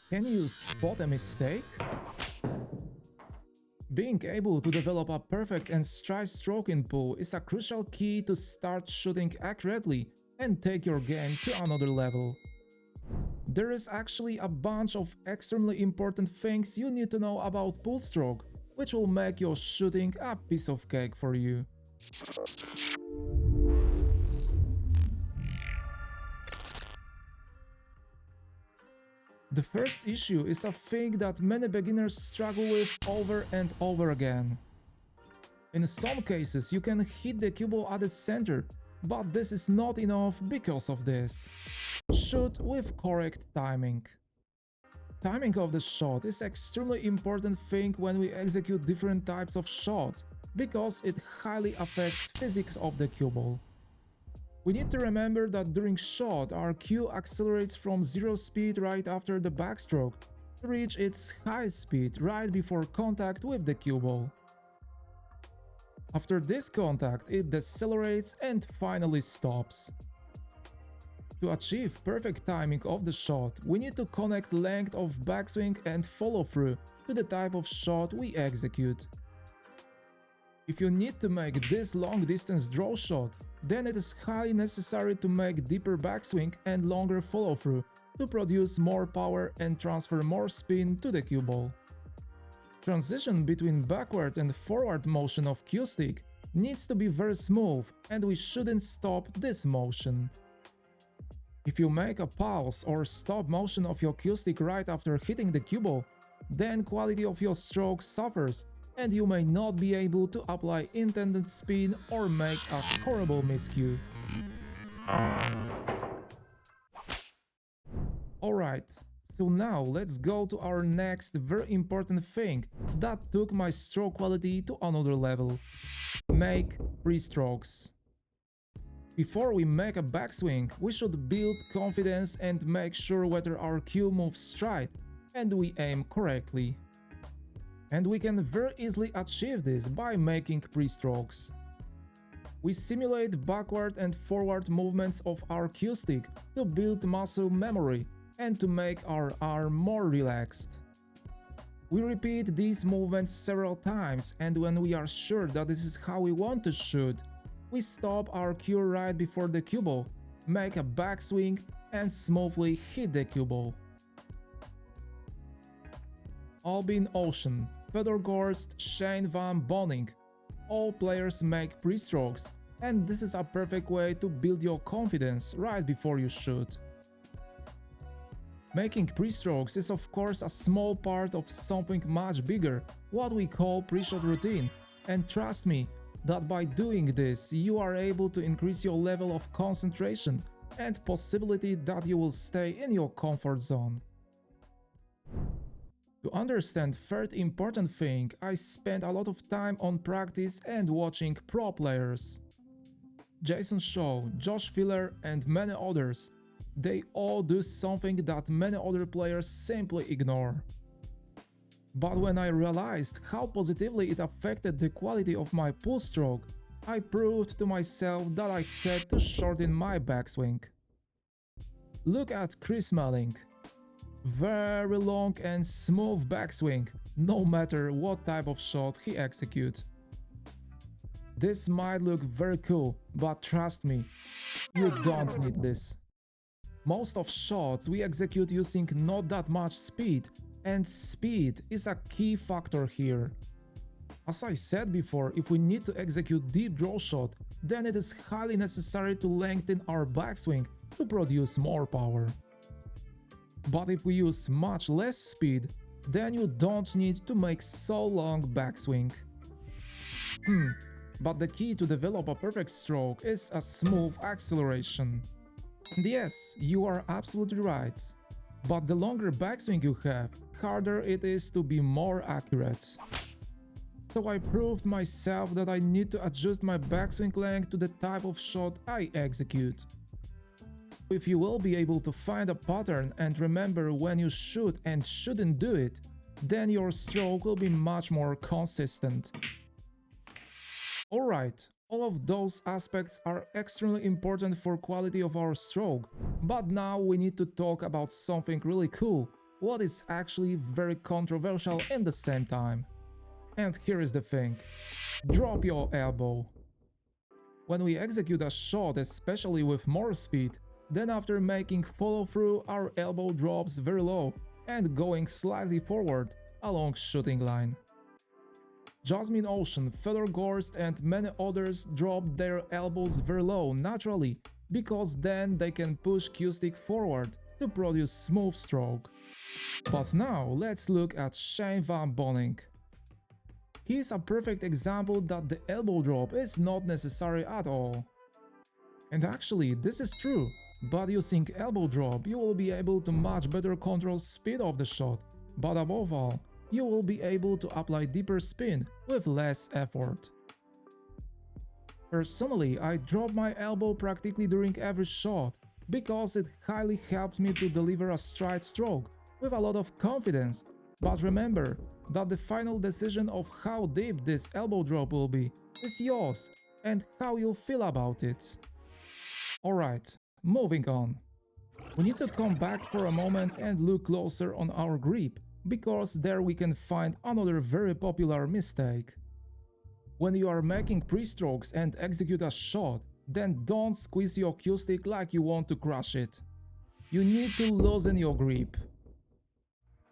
Can you spot a mistake? Being able to develop a perfect and stride stroke in pool is a crucial key to start shooting accurately and take your game to another level. There is actually a bunch of extremely important things you need to know about pool stroke, which will make your shooting a piece of cake for you. The first issue is a thing that many beginners struggle with over and over again. In some cases you can hit the cue ball at the center, but this is not enough because of this. Shoot with correct timing. Timing of the shot is extremely important thing when we execute different types of shots, because it highly affects physics of the cue ball. We need to remember that during shot our cue accelerates from 0 speed right after the backstroke to reach its high speed right before contact with the cue ball. After this contact it decelerates and finally stops. To achieve perfect timing of the shot, we need to connect length of backswing and follow-through to the type of shot we execute. If you need to make this long-distance draw shot, then it is highly necessary to make deeper backswing and longer follow-through to produce more power and transfer more spin to the cue ball. Transition between backward and forward motion of cue stick needs to be very smooth, and we shouldn't stop this motion. If you make a pause or stop motion of your cue stick right after hitting the cue ball, then quality of your stroke suffers and you may not be able to apply intended spin or make a horrible miscue. Alright, so now let's go to our next very important thing that took my stroke quality to another level. Make pre-strokes. Before we make a backswing, we should build confidence and make sure whether our cue moves straight and we aim correctly. And we can very easily achieve this by making pre-strokes. We simulate backward and forward movements of our cue stick to build muscle memory and to make our arm more relaxed. We repeat these movements several times, and when we are sure that this is how we want to shoot, we stop our cue right before the cue ball, make a backswing and smoothly hit the cue ball. Albin Ocean, Fedor Gorst, Shane Van Boning. All players make pre-strokes, and this is a perfect way to build your confidence right before you shoot. Making pre-strokes is of course a small part of something much bigger, what we call pre-shot routine, and trust me that by doing this you are able to increase your level of concentration and possibility that you will stay in your comfort zone. To understand third important thing, I spent a lot of time on practice and watching pro players. Jason Shaw, Josh Filler and many others. They all do something that many other players simply ignore. But when I realized how positively it affected the quality of my pull stroke, I proved to myself that I had to shorten my backswing. Look at Chris Melling. Very long and smooth backswing, no matter what type of shot he executes. This might look very cool, but trust me, you don't need this. Most of shots we execute using not that much speed, and speed is a key factor here. As I said before, if we need to execute deep draw shot, then it is highly necessary to lengthen our backswing to produce more power. But if we use much less speed, then you don't need to make so long backswing. But the key to develop a perfect stroke is a smooth acceleration. And yes, you are absolutely right. But the longer backswing you have, harder it is to be more accurate. So I proved myself that I need to adjust my backswing length to the type of shot I execute. If you will be able to find a pattern and remember when you should and shouldn't do it, then your stroke will be much more consistent. Alright, all of those aspects are extremely important for quality of our stroke, but now we need to talk about something really cool, what is actually very controversial in the same time. And here is the thing. Drop your elbow. When we execute a shot, especially with more speed, then after making follow-through, our elbow drops very low and going slightly forward along shooting line. Jasmine Ocean, Fedor Gorst and many others drop their elbows very low naturally, because then they can push cue stick forward to produce smooth stroke. But now let's look at Shane Van Boening. He is a perfect example that the elbow drop is not necessary at all. And actually, this is true, but using elbow drop you will be able to much better control speed of the shot, but above all, you will be able to apply deeper spin with less effort. Personally, I drop my elbow practically during every shot, because it highly helps me to deliver a stride stroke with a lot of confidence, but remember that the final decision of how deep this elbow drop will be is yours and how you feel about it. Alright, moving on. We need to come back for a moment and look closer on our grip, because there we can find another very popular mistake. When you are making pre-strokes and execute a shot, then don't squeeze your cue stick like you want to crush it. You need to loosen your grip.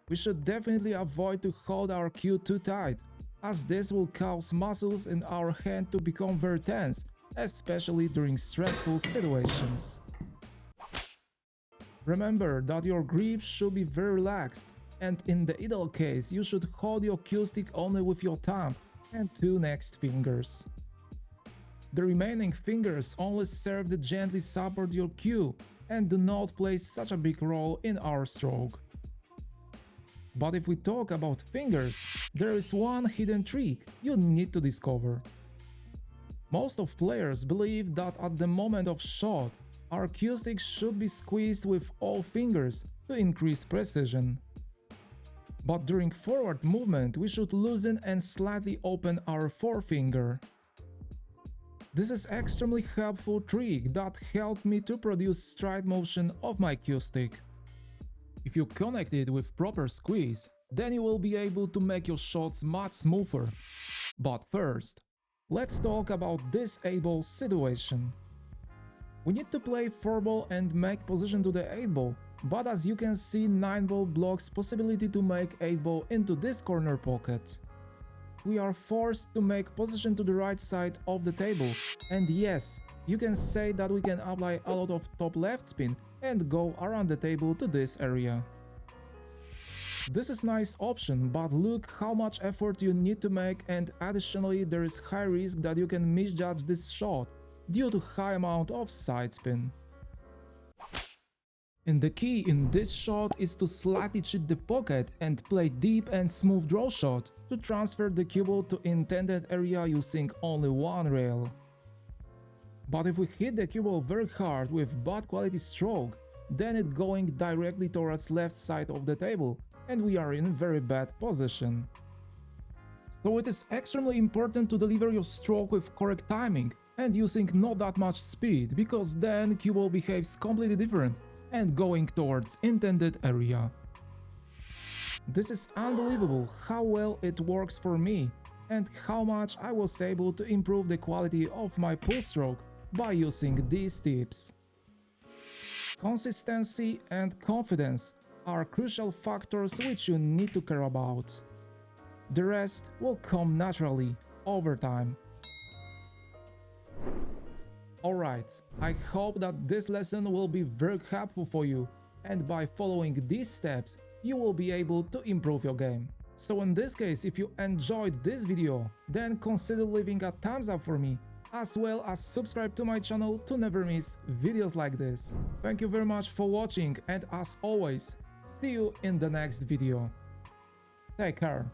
We should definitely avoid to hold our cue too tight, as this will cause muscles in our hand to become very tense, especially during stressful situations. Remember that your grip should be very relaxed, and in the ideal case you should hold your cue stick only with your thumb and two next fingers. The remaining fingers only serve to gently support your cue and do not play such a big role in our stroke. But if we talk about fingers, there is one hidden trick you need to discover. Most of players believe that at the moment of shot, our cue stick should be squeezed with all fingers to increase precision. But during forward movement, we should loosen and slightly open our forefinger. This is extremely helpful trick that helped me to produce stride motion of my cue stick. If you connect it with proper squeeze, then you will be able to make your shots much smoother. But first, let's talk about this 8-ball situation. We need to play 4-ball and make position to the 8-ball, but as you can see, 9-ball blocks possibility to make 8-ball into this corner pocket. We are forced to make position to the right side of the table, and yes, you can say that we can apply a lot of top left spin and go around the table to this area. This is nice option, but look how much effort you need to make, and additionally there is high risk that you can misjudge this shot due to high amount of side spin. And the key in this shot is to slightly cheat the pocket and play deep and smooth draw shot to transfer the cue ball to intended area using only one rail. But if we hit the cue ball very hard with bad quality stroke, then it's going directly towards left side of the table and we are in very bad position. So it is extremely important to deliver your stroke with correct timing and using not that much speed, because then cue ball behaves completely different and going towards intended area. This is unbelievable how well it works for me and how much I was able to improve the quality of my pull stroke by using these tips. Consistency and confidence are crucial factors which you need to care about. The rest will come naturally over time. Alright, I hope that this lesson will be very helpful for you, and by following these steps you will be able to improve your game. So in this case, if you enjoyed this video, then consider leaving a thumbs up for me, as well as subscribe to my channel to never miss videos like this. Thank you very much for watching, and as always, see you in the next video. Take care.